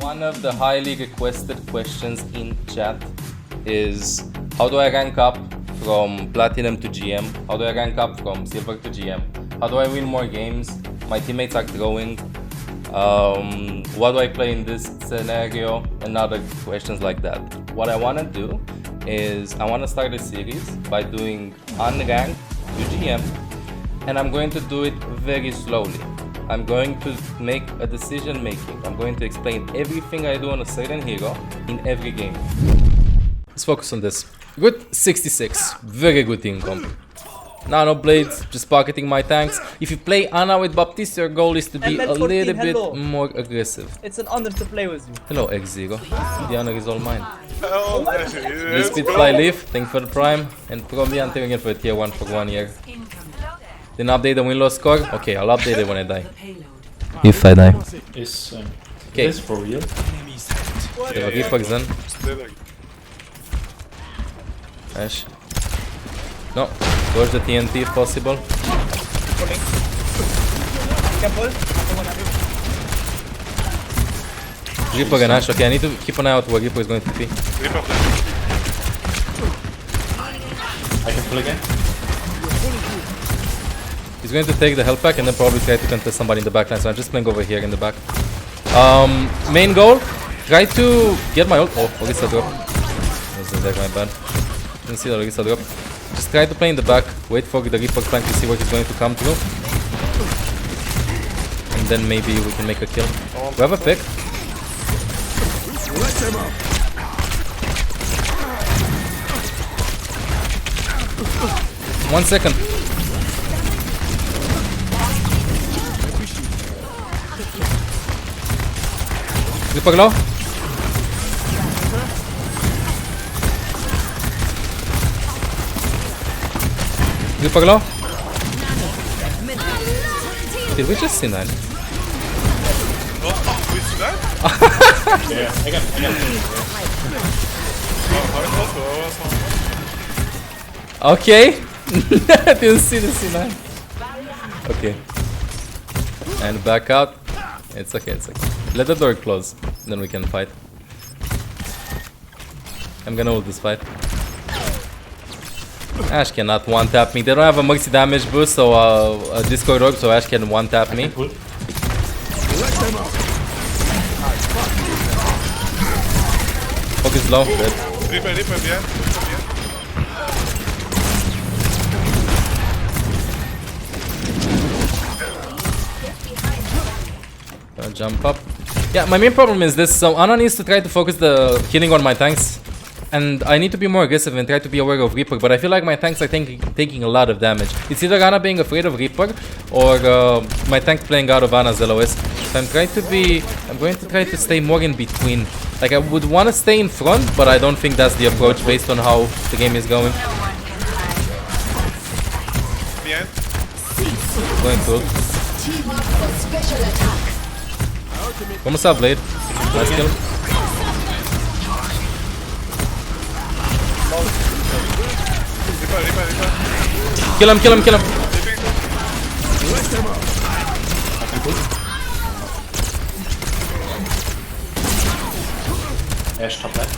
One of the highly requested questions in chat is how do I rank up from Platinum to GM? How do I rank up from Silver to GM? How do I win more games? My teammates are growing. What do I play in this scenario? And other questions like that. What I want to do is I want to start a series by doing unranked to GM, and I'm going to do it very slowly. I'm going to make a decision making. I'm going to explain everything I do on a certain hero in every game. Let's focus on this. Good 66. Very good team comp. Nano blades, just pocketing my tanks. If you play Ana with Baptiste, your goal is to be a little bit more aggressive. It's an honor to play with you. Hello, X0. The honor is all mine. This Spitfly Leaf, thank you for the prime. And probably I'm taking it for a tier 1 for 1 year. Didn't update the win-loss score? Okay, I'll update it when I die. If I die. Is Okay. this for real? There are Reapers then. Ash. No, push the TNT if possible. Reaper and Ash, okay, I need to keep an eye out where Reaper is going to be. I can pull again. He's going to take the health pack and then probably try to contest somebody in the backline, so I'm just playing over here in the back. Main goal, try to get my ult. Oh, Orisa drop. That was my bad. Didn't see the Orisa drop. Just try to play in the back, wait for the Reaper flank to see where he's going to come through. And then maybe we can make a kill. We have a pick. 1 second. Reaper low. Reaper low. Did we just see that? Yeah, I can. Okay. Didn't see the C9. Okay. And back out. It's okay, it's okay. Let the door close, then we can fight. I'm gonna hold this fight. Ash cannot one-tap me. They don't have a mercy damage boost, so a Discord orb, so Ash can one-tap me. Focus low. Good. Reaper behind. Jump up. Yeah, my main problem is this. So Ana needs to try to focus the healing on my tanks. And I need to be more aggressive and try to be aware of Reaper. But I feel like my tanks are taking a lot of damage. It's either Ana being afraid of Reaper or my tank playing out of Ana's LOS. So I'm going to try to stay more in between. Like I would want to stay in front, but I don't think that's the approach based on how the game is going. Behind. Going cool. Vamos a Blade. Nice kill. Reaper. Kill him. Ash top left.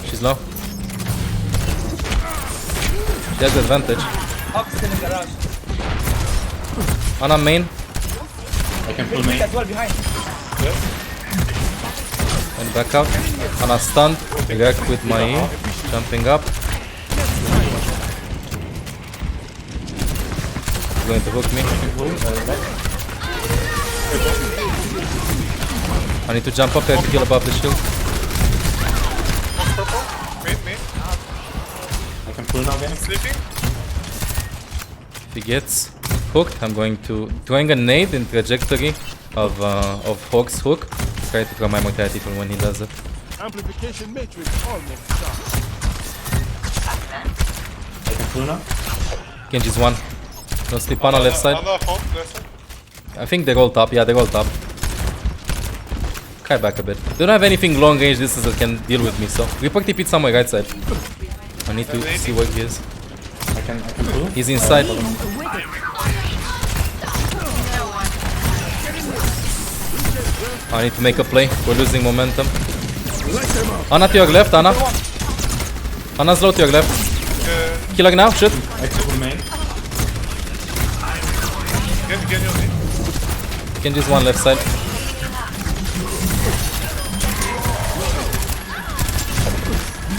She's low. She has the advantage. Still in garage. Ana main. I can pull main. As well behind. And back out. Ana stunned. React with my E. Jumping up. Going to hook me. I need to jump up there to kill above the shield. Main. I can pull now again. Sleeping. If he gets hooked, I'm going to throwing a nade in trajectory of Hawk's hook. Try to throw my mortality from when he does it. Amplification matrix almost done. I can pull now. Genji's one. No sleep on the left side. Another hawk, left side. I think they're all top. Yeah, they're all top. Kai back a bit. They don't have anything long range distance that can deal with me, so Reaper TP'd somewhere right side. I need to see where he is. I can pull. He's inside. I need to make a play. We're losing momentum. Ana to your left, Ana. Ana's low to your left. Killer now, shoot. I can pull main. Get your knee. Genji's one left side.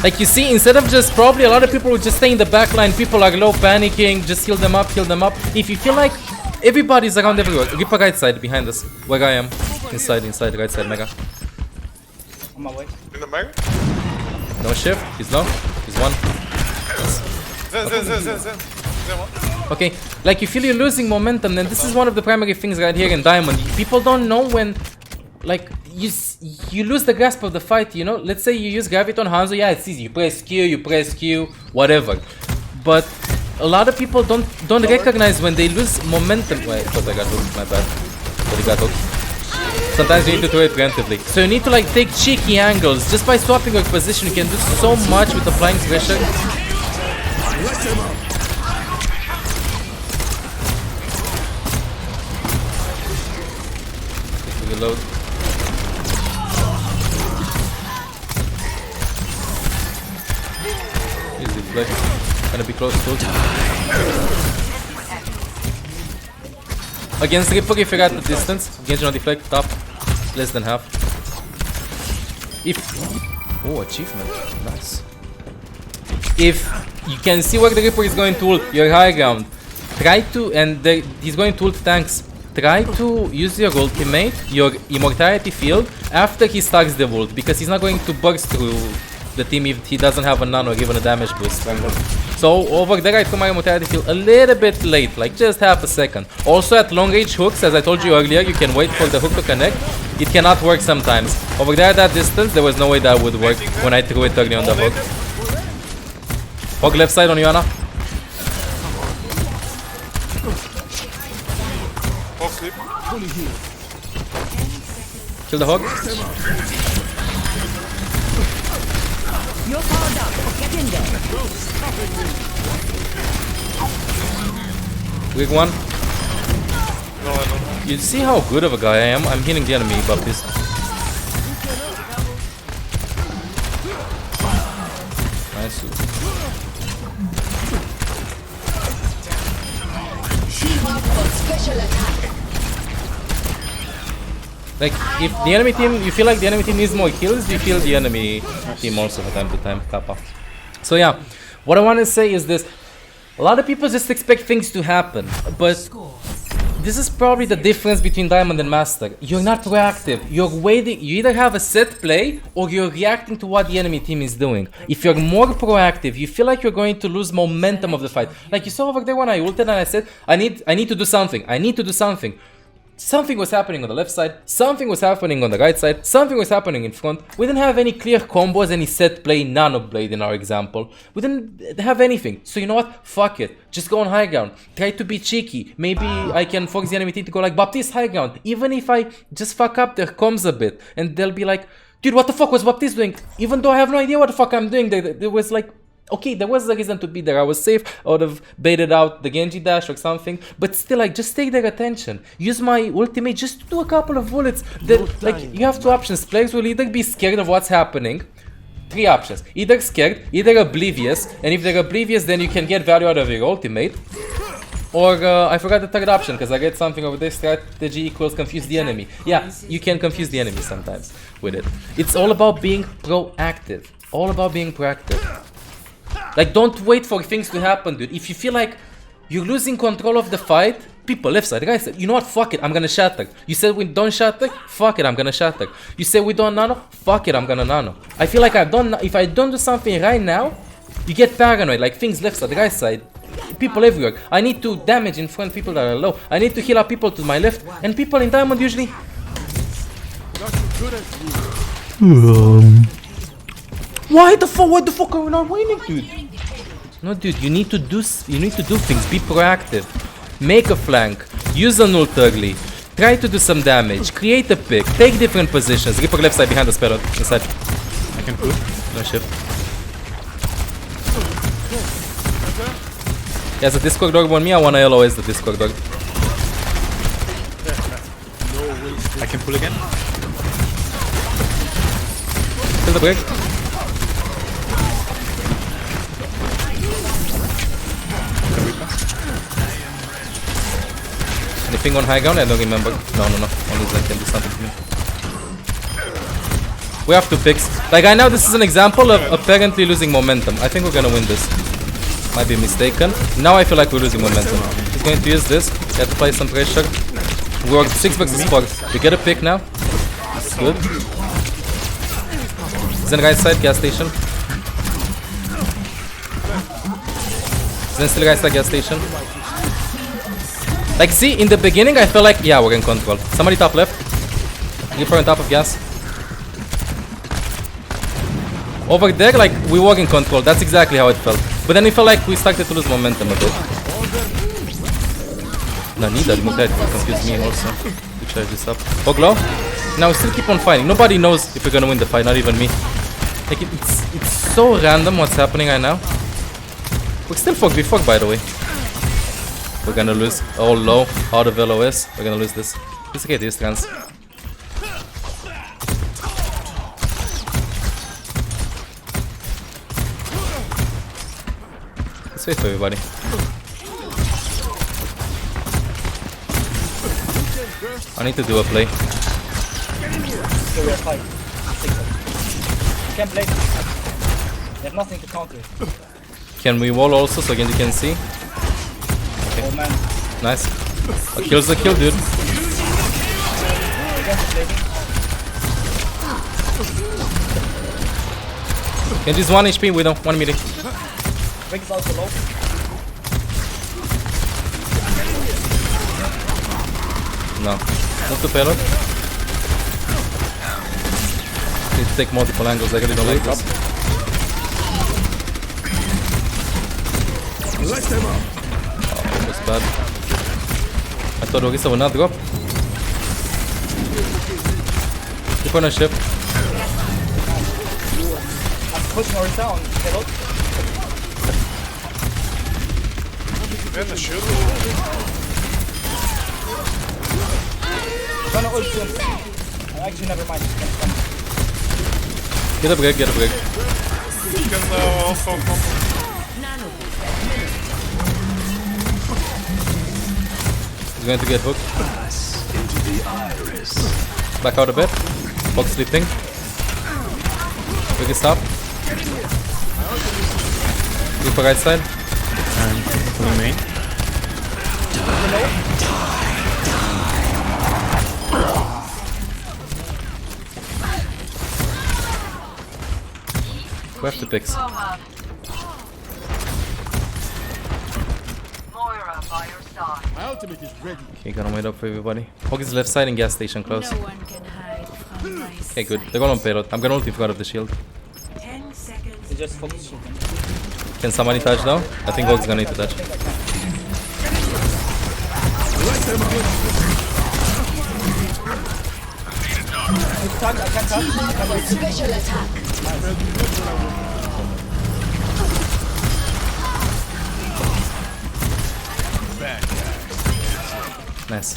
Like you see, instead of just probably a lot of people would just stay in the back line, people are low panicking, just heal them up, heal them up. If you feel like everybody's around everywhere, Reaper right side behind us, where I am. Inside, right side, Mega. On my way. In the mega. No shift, he's low, he's one. Zen. Okay, like you feel you're losing momentum, then this is one of the primary things right here in Diamond. People don't know when, like, you lose the grasp of the fight, you know? Let's say you use Gravity on Hanzo, yeah, it's easy. You press Q, whatever. But a lot of people don't recognize when they lose momentum. Wait, I thought I got hooked, my bad. But he got hooked. Sometimes you need to throw it preemptively. So you need to like take cheeky angles. Just by swapping your position, you can do so much with applying pressure. Reload. Easy flex. Gonna be close to it. Against Reaper, if you got the distance, Genji on deflect, top, less than half. If oh, achievement, nice. If you can see where the Reaper is going to ult, your high ground, try to, and he's going to ult tanks. Try to use your ultimate, your immortality field, after he stacks the ult, because he's not going to burst through the team if he doesn't have a nano or even a damage boost. So over there I threw my immortality field a little bit late, like just half a second. Also at long range hooks, as I told you earlier, you can wait for the hook to connect. It cannot work sometimes. Over there at that distance, there was no way that would work when I threw it early on the hook. Hog left side on you, Ana. Hog sleep. Kill the hog. You're powered up. Get in there. Weak one. No, I don't. You see how good of a guy I am? I'm healing the enemy, Baptiste. Nice. Like, if the enemy team, you feel like the enemy team needs more kills, you feel the enemy team also from time to time kappa. So yeah, what I want to say is this. A lot of people just expect things to happen, but this is probably the difference between Diamond and Master. You're not proactive, you're waiting, you either have a set play or you're reacting to what the enemy team is doing. If you're more proactive, you feel like you're going to lose momentum of the fight. Like you saw over there when I ulted and I said, I need to do something, I need to do something. Something was happening on the left side, something was happening on the right side, something was happening in front. We didn't have any clear combos, any set play, nano blade in our example. We didn't have anything. So you know what? Fuck it. Just go on high ground. Try to be cheeky. Maybe I can force the enemy team to go like Baptiste high ground. Even if I just fuck up their comms a bit. And they'll be like, dude, what the fuck was Baptiste doing? Even though I have no idea what the fuck I'm doing, there was like, okay, there was a reason to be there. I was safe. I would have baited out the Genji dash or something. But still, like, just take their attention. Use my ultimate just to do a couple of bullets. Then, like, you have two options. Players will either be scared of what's happening. Three options. Either scared, either oblivious. And if they're oblivious, then you can get value out of your ultimate. Or, I forgot the third option, because I read something over there. Strategy equals confuse the enemy. Yeah, you can confuse the enemy sometimes with it. It's all about being proactive. All about being proactive. Like, don't wait for things to happen, dude. If you feel like you're losing control of the fight, people, left side, right side, you know what, fuck it, I'm gonna shatter. You said we don't shatter, fuck it, I'm gonna shatter. You say we don't nano, fuck it, I'm gonna nano. I feel like if I don't do something right now, you get paranoid, like things left side, right side, people everywhere. I need to damage in front people that are low. I need to heal up people to my left, and people in Diamond usually... What the fuck are we not winning, dude? No, dude, you need to do things. Be proactive. Make a flank. Use an ult early. Try to do some damage. Create a pick. Take different positions. Reaper left side behind the spell inside. I can pull. No shift. He has a Discord dog on me. I wanna LOS the Discord dog. I can pull again. Kill the break. Anything on high ground? I don't remember. No. Only Zen can do something to me. We have to fix. Like, I know this is an example of apparently losing momentum. I think we're gonna win this. Might be mistaken. Now I feel like we're losing momentum. He's going to use this. He had to apply some pressure. We worked 6 versus 4. We get a pick now. That's good. Zen right side, gas station. Zen still right side, gas station. Like, see, in the beginning I felt like, yeah, we're in control. Somebody top left. Reaper on top of gas. Over there, like, we were in control. That's exactly how it felt. But then it felt like we started to lose momentum a bit. No, neither. Mihai confused me also. To charge this up. Fog low. Now we still keep on fighting. Nobody knows if we're gonna win the fight, not even me. Like, it's so random what's happening right now. We're still Fog v Fog, by the way. We're gonna lose all low, out of LOS. We're gonna lose this. It's okay, this trans. Let's wait for everybody. I need to do a play. So we are fight. You can't play. They have nothing to counter. Can we wall also so again you can see? Oh man. Nice. A kill's a kill, dude. Genji's 1 HP, Widow, 1 meeting. Rick is also low. No. Move to payload. Need to take multiple angles, I really don't like this. Let them up. That was bad. I thought Orisa would not drop. Keep on a ship. I'm pushing Orisa on payload. And the shield. I'm gonna ult soon. Actually, never mind. Get a break, get a break. You can also He's going to get hooked. Back out a bit. Box sleeping. Quick stop. Reaper right side. And pulling main. We have to fix. My ultimate is ready. Okay, gonna wait up for everybody. Hog is left side and gas station close. No one can hide from my Okay, good. They're all on payload. I'm gonna ult in front of the shield. 10 seconds. They just focus shooting. Can somebody touch now? I think Hog's gonna need to touch. Let them up. I can't touch. Special attack. Nice.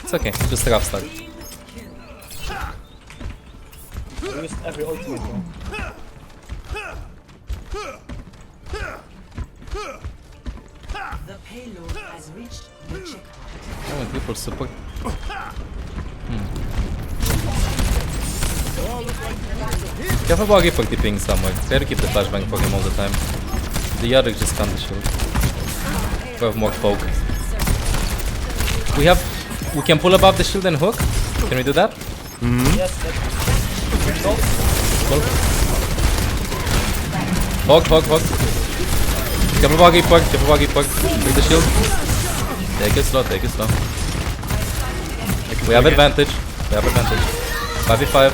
It's okay. Just a rough start. We used every ultimate, bro. The payload has reached the checkpoint. I want people support. Careful about Reaper tipping somewhere. Try to keep the flashbang for him all the time. The other just can't the shield. We have more folk. We can pull above the shield and hook. Can we do that? Yes, let's go. Hog. Careful about Reaper. Take the shield. Take it slow. We have advantage. 5v5.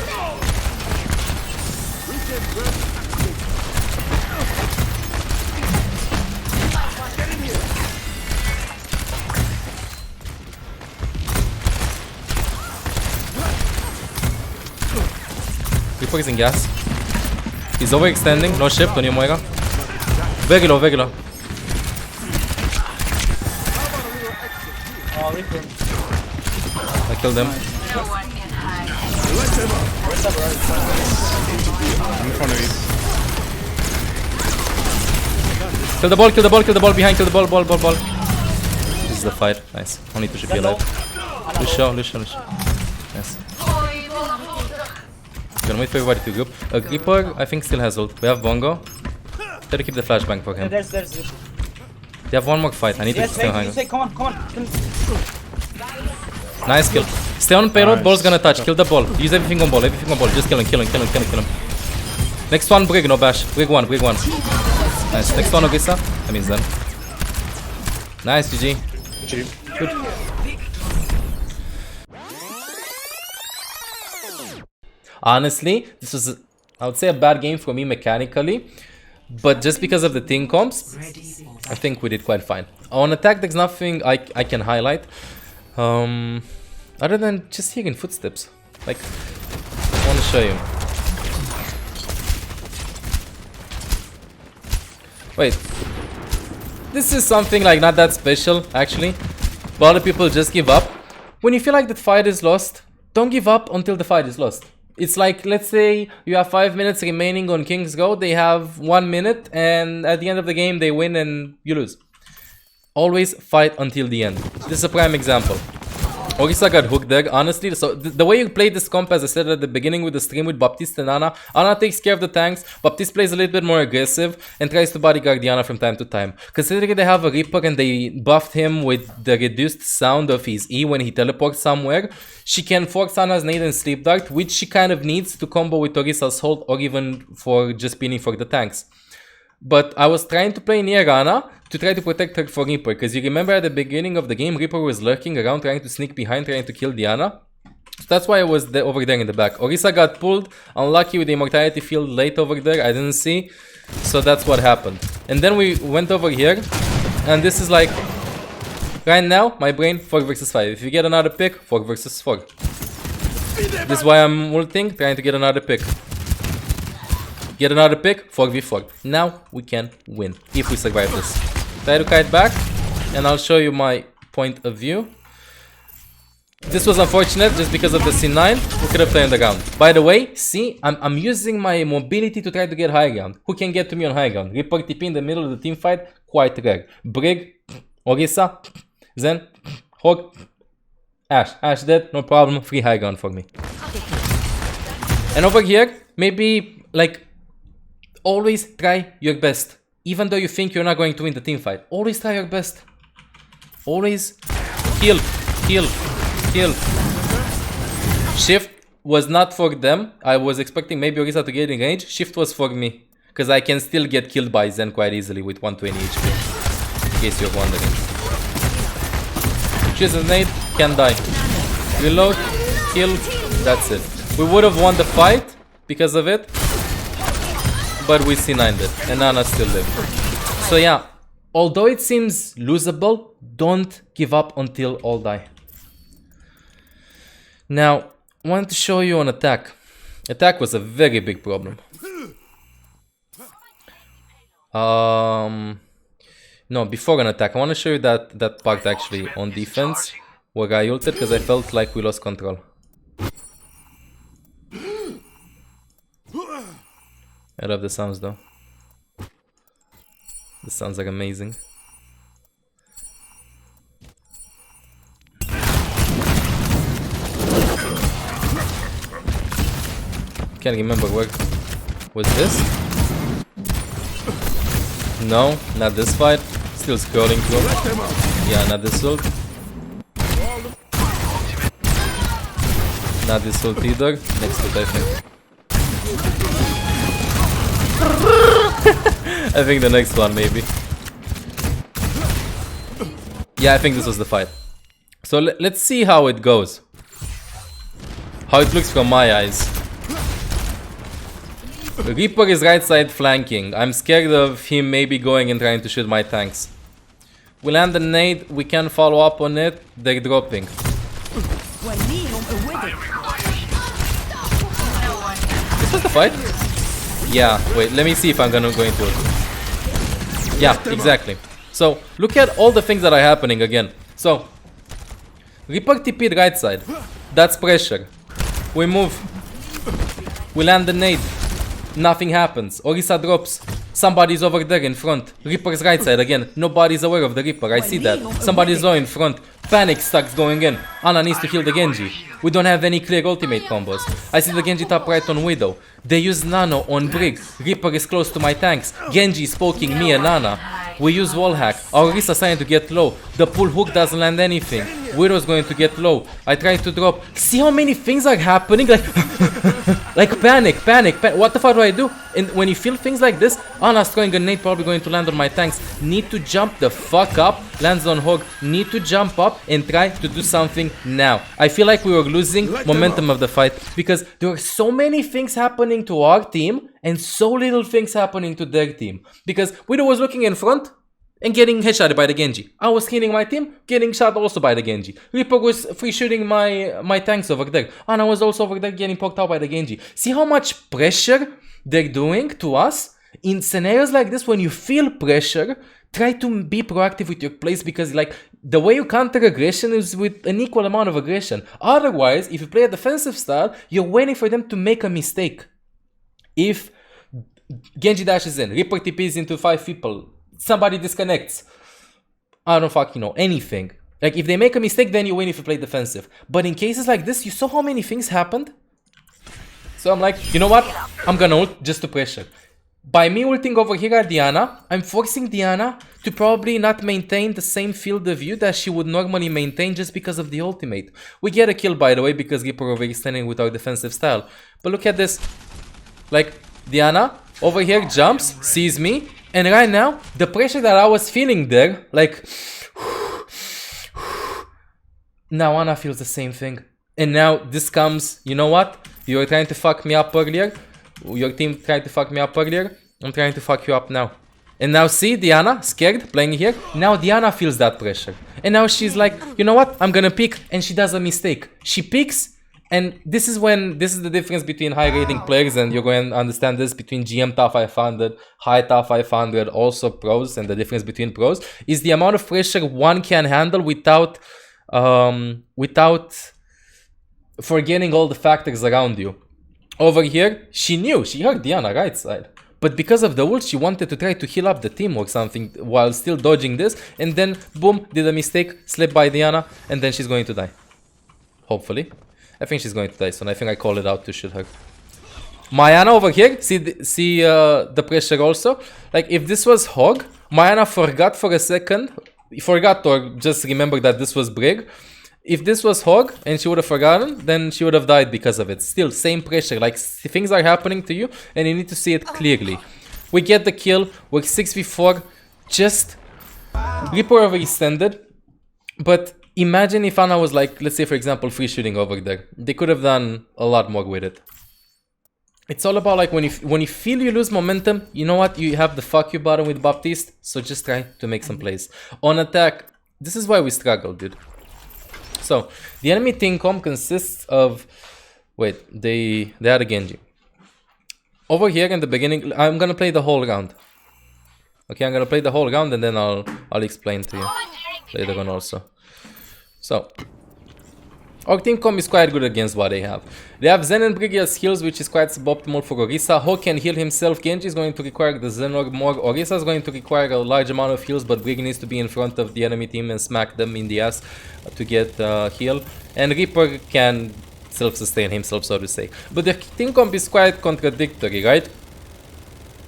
Reaper is in gas. He's overextending. No shift on you, Moira. Very low. Reaper. I killed him. No one can hide. Let them up. I'm in front of you. Kill the ball, kill the ball, kill the ball behind, kill the ball. This is the fight. Nice. Only two should be alive. Lucio. Yes. Gonna wait for everybody to group. A Creeper, I think, still has ult. We have Bongo. Try to keep the flashbang for him. There's They have one more fight. I need to stay behind him. come on. Nice kill. Stay on payload. Ball's gonna touch. Kill the ball. Use everything on ball. Just kill him. Next one, Brig, no bash. Brig one. Nice. Next one, Ogisa. That means then. Nice, GG. Good. Honestly, this was, I would say, a bad game for me mechanically. But just because of the team comps, I think we did quite fine. On attack, there's nothing I can highlight. Other than just hearing footsteps. Like, I want to show you. Wait. This is something like not that special, actually. But a lot of people just give up. When you feel like the fight is lost, don't give up until the fight is lost. It's like, let's say you have 5 minutes remaining on King's Go. They have 1 minute, and at the end of the game, they win and you lose. Always fight until the end. This is a prime example. Orisa got hooked there, honestly. So the way you play this comp, as I said at the beginning with the stream with Baptiste and Ana. Ana takes care of the tanks. Baptiste plays a little bit more aggressive and tries to bodyguard Diana from time to time. Considering they have a Reaper and they buffed him with the reduced sound of his E when he teleports somewhere, she can force Ana's nade and sleep dart, which she kind of needs to combo with Orisa's hold or even for just pinning for the tanks. But I was trying to play near Ana to try to protect her for Reaper, because you remember at the beginning of the game, Reaper was lurking around trying to sneak behind, trying to kill Diana. So that's why I was over there in the back. Orisa got pulled, unlucky with the immortality field late over there, I didn't see. So that's what happened. And then we went over here, and this is like, right now, my brain, 4 versus 5. If you get another pick, 4 versus 4. This is why I'm ulting, trying to get another pick. Get another pick, 4v4. Now we can win, if we survive this. Try to kite back, and I'll show you my point of view. This was unfortunate, just because of the C9. We could have played on the ground. By the way, see, I'm using my mobility to try to get high ground. Who can get to me on high ground? Reaper TP in the middle of the team fight, quite rare. Brig, Orisa, Zen, Hawk, Ash dead, no problem, free high ground for me. And over here, maybe, like, always try your best. Even though you think you're not going to win the team fight, always try your best. Always kill. Shift was not for them. I was expecting maybe Orisa to get in range. Shift was for me, because I can still get killed by Zen quite easily with 120 HP. In case you're wondering. Choose a nade, can die. Reload, kill, that's it. We would have won the fight because of it, but we C9'd it, and Nana still lived. So yeah, although it seems losable, don't give up until all die. Now, I want to show you on attack. Attack was a very big problem. No, before an attack, I want to show you that part actually on defense, where I ulted because I felt like we lost control. I love the sounds though. The sounds are amazing. Can't remember where was this? No, not this fight. Still scrolling through. Yeah, not this ult. Not this ult either. Next ult, I think. I think the next one maybe. Yeah, I think this was the fight. So let's see how it goes. How it looks from my eyes. Reaper is right side flanking. I'm scared of him maybe going and trying to shoot my tanks. We land a nade, we can follow up on it. They're dropping. This was the fight? Yeah, wait, let me see if I'm gonna go into it. Yeah, exactly. So, look at all the things that are happening again. So, Reaper TP'd right side. That's pressure. We move. We land the nade. Nothing happens. Orisa drops. Somebody's over there in front. Reaper's right side again. Nobody's aware of the Reaper. I see that. Somebody's low in front. Panic starts going in. Ana needs to heal the Genji. We don't have any clear ultimate combos. I see the Genji top right on Widow. They use Nano on Brig. Reaper is close to my tanks. Genji is poking me and Ana. We use wall hack. Our Orisa starting to get low. The pull hook doesn't land anything. Widow's going to get low. I try to drop. See how many things are happening? Like, like panic. What the fuck do I do? And when you feel things like this, Ana's throwing a nade, probably going to land on my tanks. Need to jump the fuck up. Lands on Hog. Need to jump up and try to do something now. I feel like we were losing momentum of the fight because there were so many things happening to our team and so little things happening to their team. Because Widow was looking in front and getting headshotted by the Genji. I was healing my team, getting shot also by the Genji. Reaper was free shooting my tanks over there. And I was also over there getting poked out by the Genji. See how much pressure they're doing to us? In scenarios like this, when you feel pressure, try to be proactive with your plays because like the way you counter aggression is with an equal amount of aggression. Otherwise, if you play a defensive style, you're waiting for them to make a mistake. If Genji dashes in, Reaper TPs into 5 people, somebody disconnects, I don't fucking know, anything. Like if they make a mistake, then you win if you play defensive. But in cases like this, you saw how many things happened. So I'm like, you know what? I'm gonna ult just to pressure. By me ulting over here at Diana, I'm forcing Diana to probably not maintain the same field of view that she would normally maintain just because of the ultimate. We get a kill by the way because Reaper overextending with our defensive style. But look at this. Like Diana over here jumps, sees me, and right now the pressure that I was feeling there, like now Ana feels the same thing. And now this comes, you know what? You were trying to fuck me up earlier. Your team tried to fuck me up earlier. I'm trying to fuck you up now. And now see Diana, scared, playing here. Now Diana feels that pressure. And now she's like, you know what? I'm gonna pick. And she does a mistake. She picks. And this is the difference between high rating players. And you're going to understand this between GM top 500, high top 500, also pros. And the difference between pros is the amount of pressure one can handle without forgetting all the factors around you. Over here, she heard Diana right side. But because of the ult, she wanted to try to heal up the team or something while still dodging this. And then, boom, did a mistake, slipped by Diana, and then she's going to die. Hopefully. I think she's going to die soon. I think I called it out to shoot her. Mayana over here, see the pressure also. Like, if this was Hog, Mayana forgot for a second. Forgot or just remembered that this was Brig. If this was Hog and she would have forgotten, then she would have died because of it. Still, same pressure. Like, things are happening to you and you need to see it clearly. We get the kill. We're 6v4. Just Reaper overextended. But imagine if Ana was like, let's say for example, free shooting over there. They could have done a lot more with it. It's all about like when you feel you lose momentum, you know what? You have the fuck you button with Baptiste. So just try to make some plays. On attack, this is why we struggle, dude. So, the enemy team comp consists of... Wait, they had a Genji. Over here in the beginning, I'm gonna play the whole round. Okay, I'm gonna play the whole round and then I'll explain to you later on also. So, our team comp is quite good against what they have. They have Zen and Brig as heals, which is quite suboptimal for Orisa. Hawk can heal himself. Genji is going to require the Zen or more. Orisa is going to require a large amount of heals, but Brig needs to be in front of the enemy team and smack them in the ass to get heal. And Reaper can self-sustain himself, so to say. But the team comp is quite contradictory, right?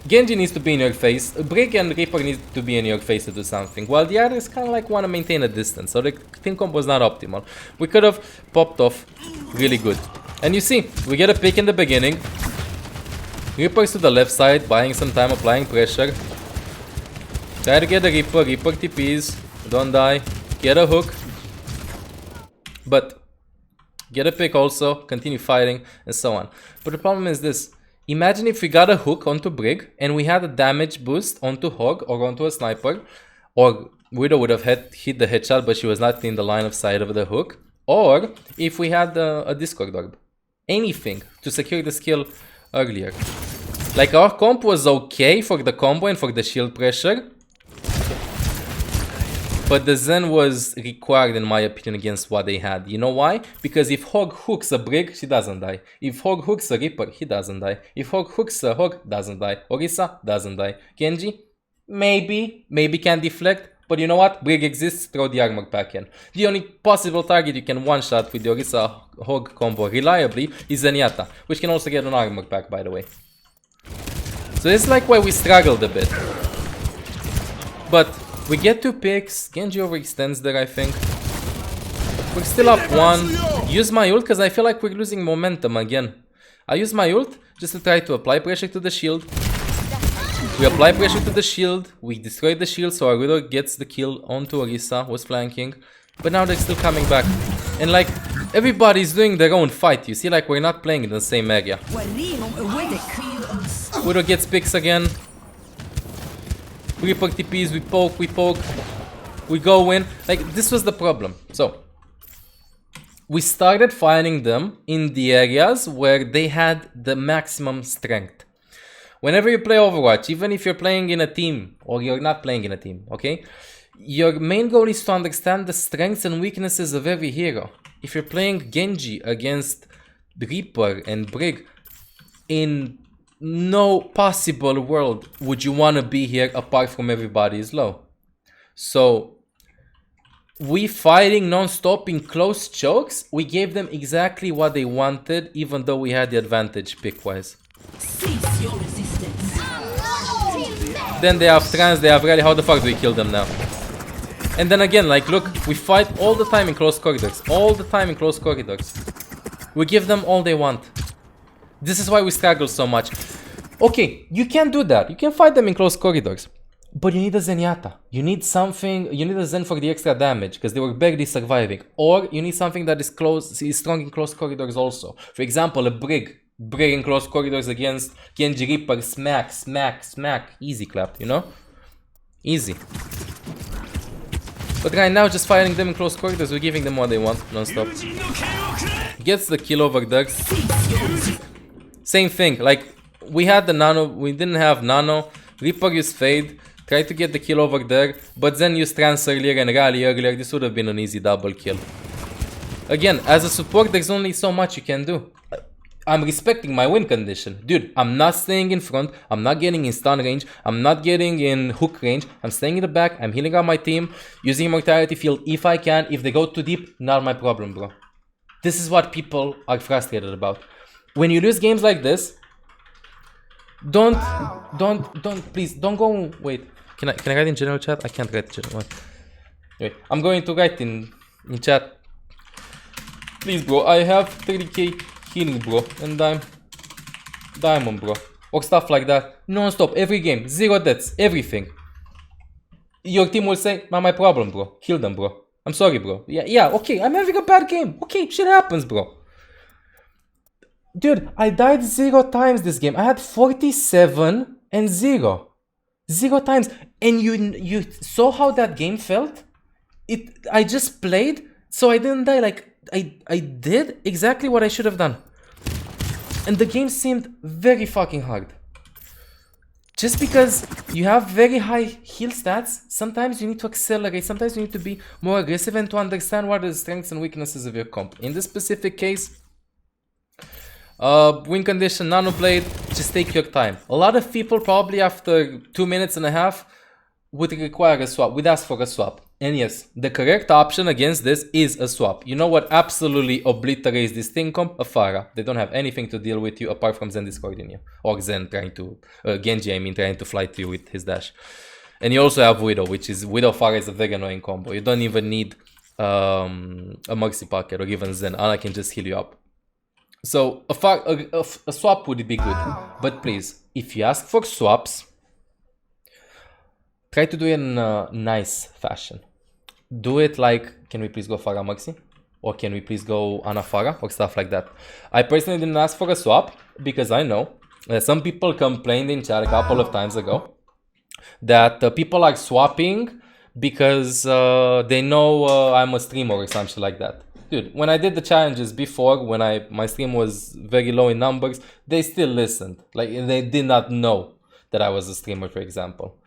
Genji needs to be in your face, Brig and Reaper need to be in your face to do something, while the others kind of like want to maintain a distance, so the team comp was not optimal. We could have popped off really good. And you see, we get a pick in the beginning. Reaper's to the left side, buying some time, applying pressure. Try to get the Reaper, Reaper TPs, don't die, get a hook. But get a pick also, continue fighting, and so on. But the problem is this. Imagine if we got a hook onto Brig and we had a damage boost onto Hog or onto a sniper, or Widow would have hit the headshot but she was not in the line of sight of the hook, or if we had a Discord orb. Anything to secure the skill earlier. Like our comp was okay for the combo and for the shield pressure, But the Zen was required, in my opinion, against what they had. You know why? Because if Hog hooks a Brig, she doesn't die. If Hog hooks a Reaper, he doesn't die. If Hog hooks a Hog, doesn't die. Orisa doesn't die. Genji, maybe can deflect. But you know what? Brig exists, throw the armor pack in. The only possible target you can one-shot with the Orisa Hog combo reliably is Zenyatta, which can also get an armor pack, by the way. So it's like why we struggled a bit. But we get 2 picks. Genji overextends there, I think. We're still up 1. Use my ult because I feel like we're losing momentum again. I use my ult just to try to apply pressure to the shield. We apply pressure to the shield. We destroy the shield so our Widow gets the kill onto Orisa, who's flanking. But now they're still coming back. And like, everybody's doing their own fight. You see, like, we're not playing in the same area. Widow gets picks again. Reaper TPs, we poke, we go in. Like, this was the problem. So, we started fighting them in the areas where they had the maximum strength. Whenever you play Overwatch, even if you're playing in a team, or you're not playing in a team, okay? Your main goal is to understand the strengths and weaknesses of every hero. If you're playing Genji against Reaper and Brig, in no possible world would you want to be here apart from everybody is low. So we fighting non-stop in close chokes, we gave them exactly what they wanted, even though we had the advantage pick-wise. Then they have trans, they have rally, how the fuck do we kill them now? And then again, like, look, we fight all the time in close corridors. All the time in close corridors. We give them all they want. This is why we struggle so much. Okay, you can do that. You can fight them in close corridors. But you need a Zenyatta. You need something, you need a Zen for the extra damage, because they were barely surviving. Or you need something that is strong in close corridors also. For example, a Brig. Brig in close corridors against Genji Reaper. Smack, smack, smack. Easy clap, you know? Easy. But right now, just fighting them in close corridors, we're giving them what they want, non-stop. Gets the kill over there. Same thing, like, we had the nano, we didn't have nano. Reaper used Fade, tried to get the kill over there, but then used Trance earlier and Rally earlier. This would have been an easy double kill. Again, as a support, there's only so much you can do. I'm respecting my win condition. Dude, I'm not staying in front. I'm not getting in stun range. I'm not getting in hook range. I'm staying in the back. I'm healing out my team. Using Immortality Field if I can. If they go too deep, not my problem, bro. This is what people are frustrated about. When you lose games like this, please, don't go, wait. Can I write in general chat? I can't write in general. Wait, I'm going to write in chat. Please, bro, I have 30k healing, bro, and I'm diamond, bro, or stuff like that, non-stop, every game, 0 deaths, everything. Your team will say, not my problem, bro, kill them, bro, I'm sorry, bro, yeah, okay, I'm having a bad game, okay, shit happens, bro. Dude, I died 0 times this game. I had 47 and 0 times, and you saw how that game felt. I just played, so I didn't die. Like, I did exactly what I should have done. And the game seemed very fucking hard. Just because you have very high heal stats, sometimes you need to accelerate, sometimes you need to be more aggressive and to understand what are the strengths and weaknesses of your comp. In this specific case, win condition, nano blade, just take your time. A lot of people probably after 2 minutes and a half would require a swap, would ask for a swap. And yes, the correct option against this is a swap. You know what absolutely obliterates this thing comp? A Pharah. They don't have anything to deal with you apart from Zen discording you. Or Zen trying to, Genji I mean, trying to fly to you with his dash. And you also have Widow, which is, Widow Pharah is a very annoying combo. You don't even need a Mercy Pocket or even Zen. Ana can just heal you up. So a swap would be good. But please, if you ask for swaps, try to do it in a nice fashion. Do it like, can we please go Pharah Mercy? Or can we please go Ana Pharah? Or stuff like that. I personally didn't ask for a swap because I know some people complained in chat a couple of times ago that people are swapping because they know I'm a streamer or something like that. Dude, when I did the challenges before, when my stream was very low in numbers, they still listened. Like, they did not know that I was a streamer, for example.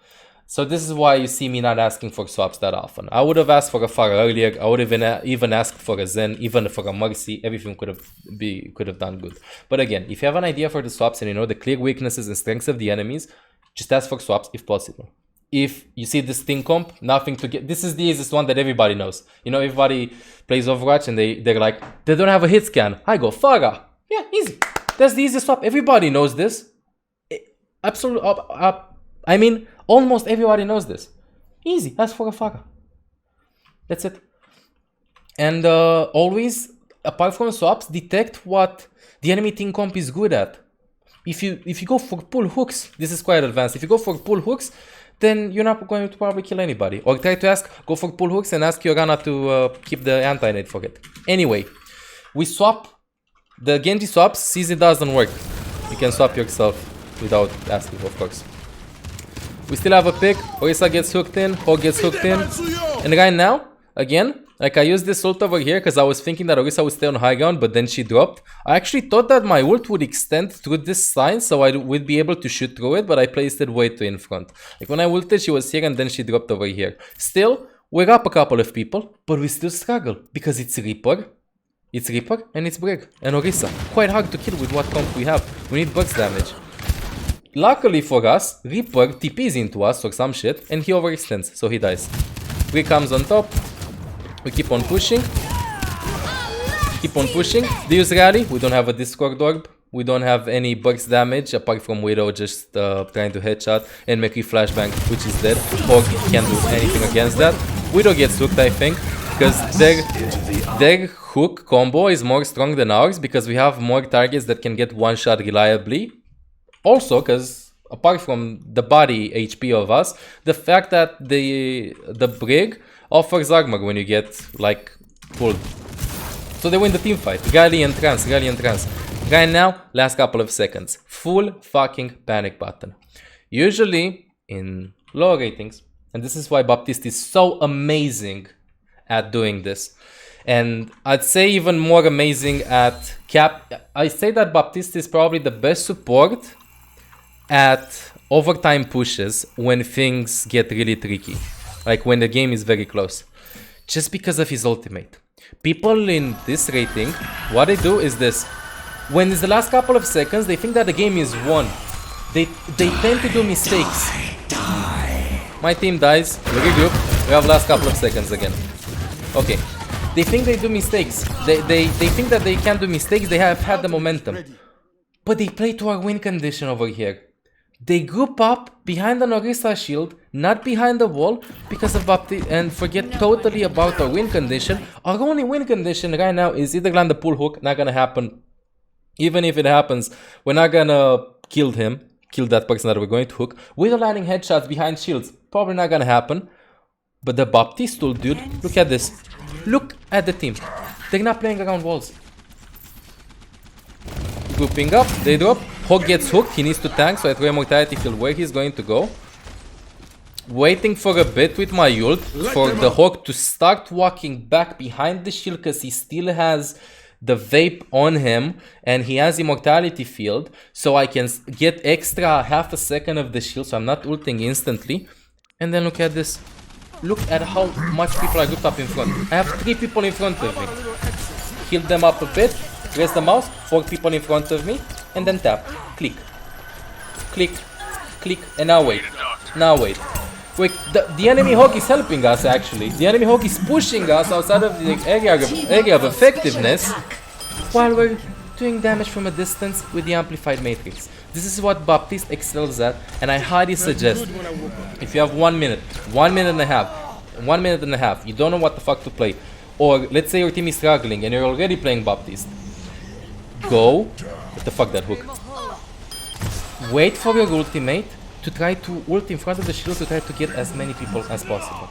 So this is why you see me not asking for swaps that often. I would have asked for a Pharah earlier. I would have even asked for a Zen, even for a Mercy. Everything could have done good. But again, if you have an idea for the swaps and you know the clear weaknesses and strengths of the enemies, just ask for swaps if possible. If you see this thing comp, nothing to get. This is the easiest one that everybody knows. You know, everybody plays Overwatch and they're like, they don't have a hit scan. I go Pharah. Yeah, easy. That's the easiest swap. Everybody knows this. Absolutely. I mean, almost everybody knows this. Easy. Ask for a Pharah. That's it. And always, apart from swaps, detect what the enemy team comp is good at. If you go for pull hooks, this is quite advanced. If you go for pull hooks, then you're not going to probably kill anybody. Or try to go for pull hooks and ask Yorana to keep the anti-nade for it. Anyway, we swap. The Genji swaps, CZ doesn't work. You can swap yourself without asking, of course. We still have a pick. Orisa gets hooked in, Hog gets hooked in. And right now, again, like I used this ult over here because I was thinking that Orisa would stay on high ground, but then she dropped. I actually thought that my ult would extend through this sign so I would be able to shoot through it, but I placed it way too in front. Like when I ulted, she was here and then she dropped over here. Still, we're up a couple of people, but we still struggle because it's Reaper. It's Reaper and it's Brig and Orisa. Quite hard to kill with what comp we have. We need burst damage. Luckily for us, Reaper TPs into us or some shit and he overextends, so he dies. Brig comes on top. We keep on pushing. Keep on pushing. They use rally. We don't have a Discord orb. We don't have any burst damage apart from Widow just trying to headshot and make a flashbang, which is dead. Hog can't do anything against that. Widow gets hooked, I think, because their hook combo is more strong than ours because we have more targets that can get one shot reliably. Also, because apart from the body HP of us, the fact that the Brig offers armor when you get like pulled. So they win the team fight. Rally and trance, rally and trance. Right now, last couple of seconds. Full fucking panic button. Usually in lower ratings, and this is why Baptiste is so amazing at doing this. And I'd say even more amazing at cap. I say that Baptiste is probably the best support at overtime pushes when things get really tricky. Like when the game is very close. Just because of his ultimate. People in this rating, what they do is this. When it's the last couple of seconds, they think that the game is won. They tend to do mistakes. My team dies, we regroup, we have last couple of seconds again. Okay. They think they do mistakes. They think that they can do mistakes, they have had the momentum. But they play to our win condition over here. They group up behind an Orisa shield, not behind the wall, because of Baptiste, and forget totally about our win condition. Our only win condition right now is either land the pull hook, not gonna happen. Even if it happens, we're not gonna kill him, kill that person that we're going to hook. We're landing headshots behind shields, probably not gonna happen. But the Baptiste tool, dude, look at this. Look at the team. They're not playing around walls. Grouping up, they drop. Hog gets hooked, he needs to tank, so I throw immortality field where he's going to go. Waiting for a bit with my ult for the Hog to start walking back behind the shield because he still has the vape on him and he has immortality field, so I can get extra half a second of the shield, so I'm not ulting instantly. And then look at this. Look at how much people are grouped up in front. I have 3 people in front of me. Heal them up a bit, press the mouse, 4 people in front of me, and then tap. Click. Click. Click. And now wait. Now wait. Wait, the enemy Hog is helping us actually. The enemy Hog is pushing us outside of the area of effectiveness while we're doing damage from a distance with the amplified matrix. This is what Baptiste excels at, and I highly suggest, if you have 1 minute, 1 minute and a half, 1 minute and a half, you don't know what the fuck to play, or let's say your team is struggling and you're already playing Baptiste, go, what the fuck that hook, wait for your ultimate to try to ult in front of the shield to try to get as many people as possible.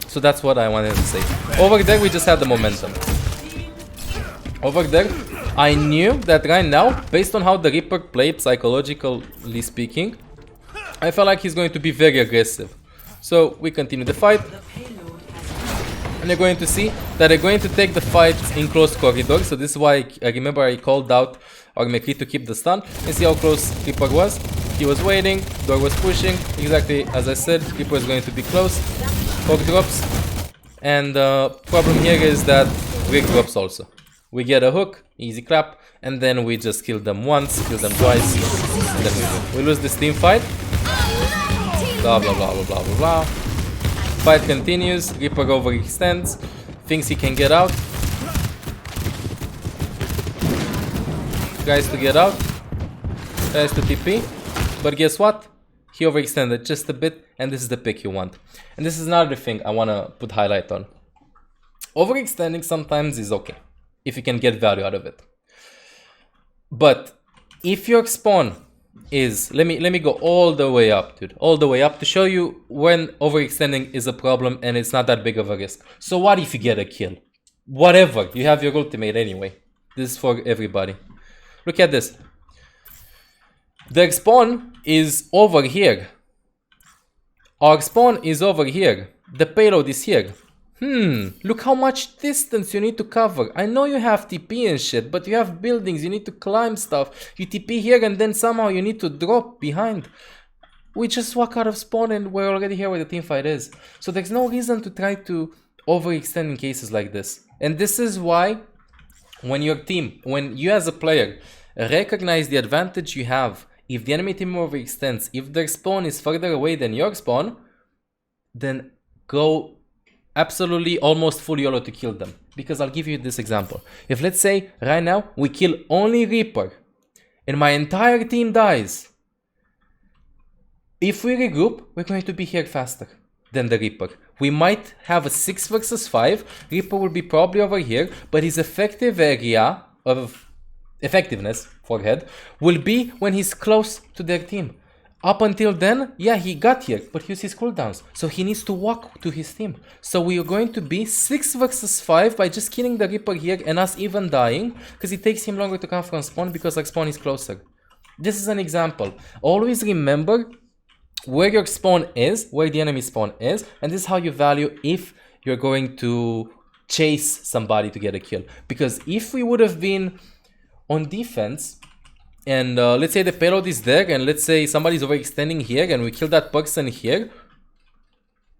So that's what I wanted to say. Over there we just had the momentum. Over there, I knew that right now, based on how the Reaper played psychologically speaking, I felt like he's going to be very aggressive. So we continue the fight. And you're going to see that they're going to take the fight in close corridors. So this is why I remember I called out our McCree to keep the stun. And see how close Reaper was. He was waiting, door was pushing, exactly as I said, Reaper is going to be close, hook drops, and problem here is that Brick drops also. We get a hook, easy clap, and then we just kill them once, kill them twice, and then we win. We lose this team fight, blah blah blah blah blah blah blah. Fight continues, Reaper overextends, thinks he can get out, tries to get out, tries to TP, but guess what? He overextended just a bit, and this is the pick you want. And this is another thing I want to put highlight on. Overextending sometimes is okay, if you can get value out of it. But if your spawn is, let me go all the way up, dude, all the way up to show you when overextending is a problem and it's not that big of a risk. So what if you get a kill? Whatever, you have your ultimate anyway. This is for everybody. Look at this. Their spawn is over here. Our spawn is over here. The payload is here. Look how much distance you need to cover. I know you have TP and shit, but you have buildings, you need to climb stuff. You TP here and then somehow you need to drop behind. We just walk out of spawn and we're already here where the teamfight is. So there's no reason to try to overextend in cases like this. And this is why when your team, when you as a player recognize the advantage you have, if the enemy team overextends, if their spawn is further away than your spawn, then go absolutely almost full YOLO to kill them. Because I'll give you this example. If let's say right now we kill only Reaper and my entire team dies, if we regroup, we're going to be here faster than the Reaper. We might have a 6 versus 5, Reaper will be probably over here, but his effective area of effectiveness, forehead, will be when he's close to their team. Up until then, yeah, he got here, but he used his cooldowns, so he needs to walk to his team. So we are going to be 6 versus 5 by just killing the Reaper here and us even dying, because it takes him longer to come from spawn because our spawn is closer. This is an example. Always remember where your spawn is, where the enemy spawn is, and this is how you value if you're going to chase somebody to get a kill. Because if we would have been on defense, and let's say the payload is there, and let's say somebody's overextending here, and we kill that person here,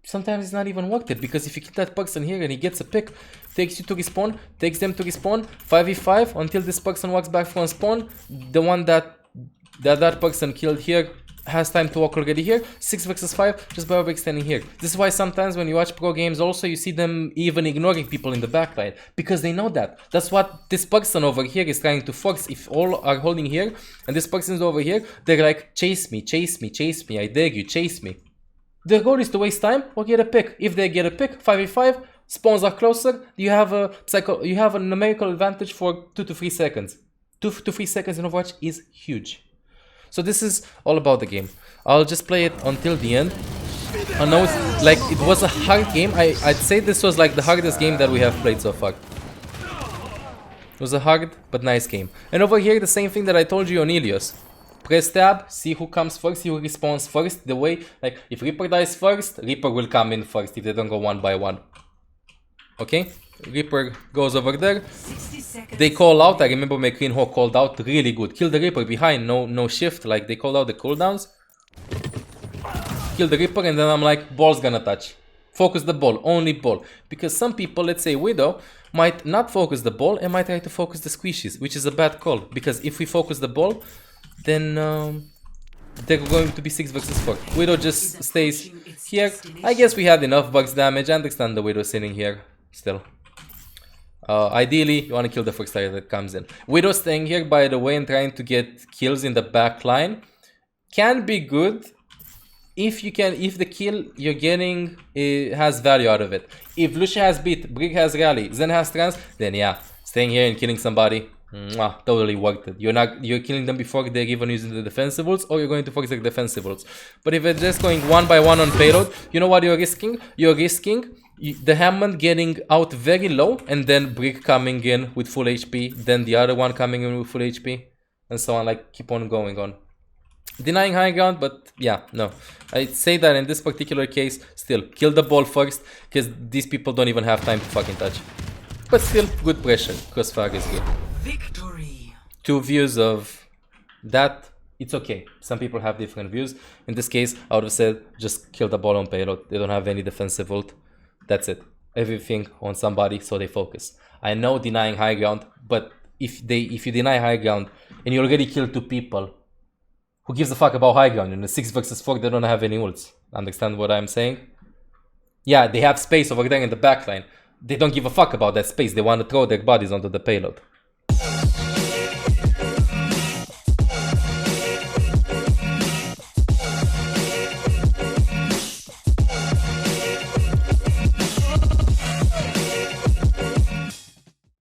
sometimes it's not even worth it, because if you kill that person here and he gets a pick, takes you to respawn, takes them to respawn, 5v5 until this person walks back from spawn, the one that person killed here has time to walk already here, 6 versus 5 just by overextending here. This is why sometimes when you watch pro games also you see them even ignoring people in the backline, because they know that. That's what this person over here is trying to force. If all are holding here and this person is over here, they're like, chase me, chase me, chase me, I dare you, chase me. Their goal is to waste time or get a pick. If they get a pick, 5v5, spawns are closer, you have a numerical advantage for 2 to 3 seconds. 2 to 3 seconds in Overwatch is huge. So this is all about the game. I'll just play it until the end. I know it's like it was a hard game. I'd say this was like the hardest game that we have played so far. It was a hard but nice game. And over here the same thing that I told you on Ilios. Press tab, see who comes first, see who respawns first. The way, like if Reaper dies first, Reaper will come in first if they don't go one by one. Okay? Reaper goes over there. They call out. I remember McQueen Hawk called out really good. Kill the Reaper behind, no shift. Like they called out the cooldowns. Kill the Reaper, and then I'm like, ball's gonna touch. Focus the ball, only ball. Because some people, let's say Widow, might not focus the ball and might try to focus the squishies, which is a bad call. Because if we focus the ball, then they're going to be 6 versus 4. Widow just stays here. I guess we had enough bugs damage. I understand the Widow sitting here still. Ideally, you want to kill the first target that comes in. Widow staying here, by the way, and trying to get kills in the back line can be good if the kill you're getting has value out of it. If Lucia has beat, Brig has rally, Zen has trans, then yeah, staying here and killing somebody, totally worth it. You're killing them before they're even using the defensibles, or you're going to focus their defensibles. But if it's just going one by one on payload, you know what you're risking? You're risking the Hammond getting out very low, and then Brick coming in with full HP, then the other one coming in with full HP, and so on, like keep on going on. Denying high ground, but yeah, no. I'd say that in this particular case, still, kill the ball first, because these people don't even have time to fucking touch. But still, good pressure, crossfire is good. Victory. 2 views of that it's okay. Some people have different views. In this case, I would have said just kill the ball on payload. They don't have any defensive ult. That's it. Everything on somebody, so they focus. I know denying high ground, but if you deny high ground and you already killed 2 people, who gives a fuck about high ground? In a 6 versus 4, they don't have any ults. Understand what I'm saying? Yeah, they have space over there in the backline. They don't give a fuck about that space. They want to throw their bodies onto the payload.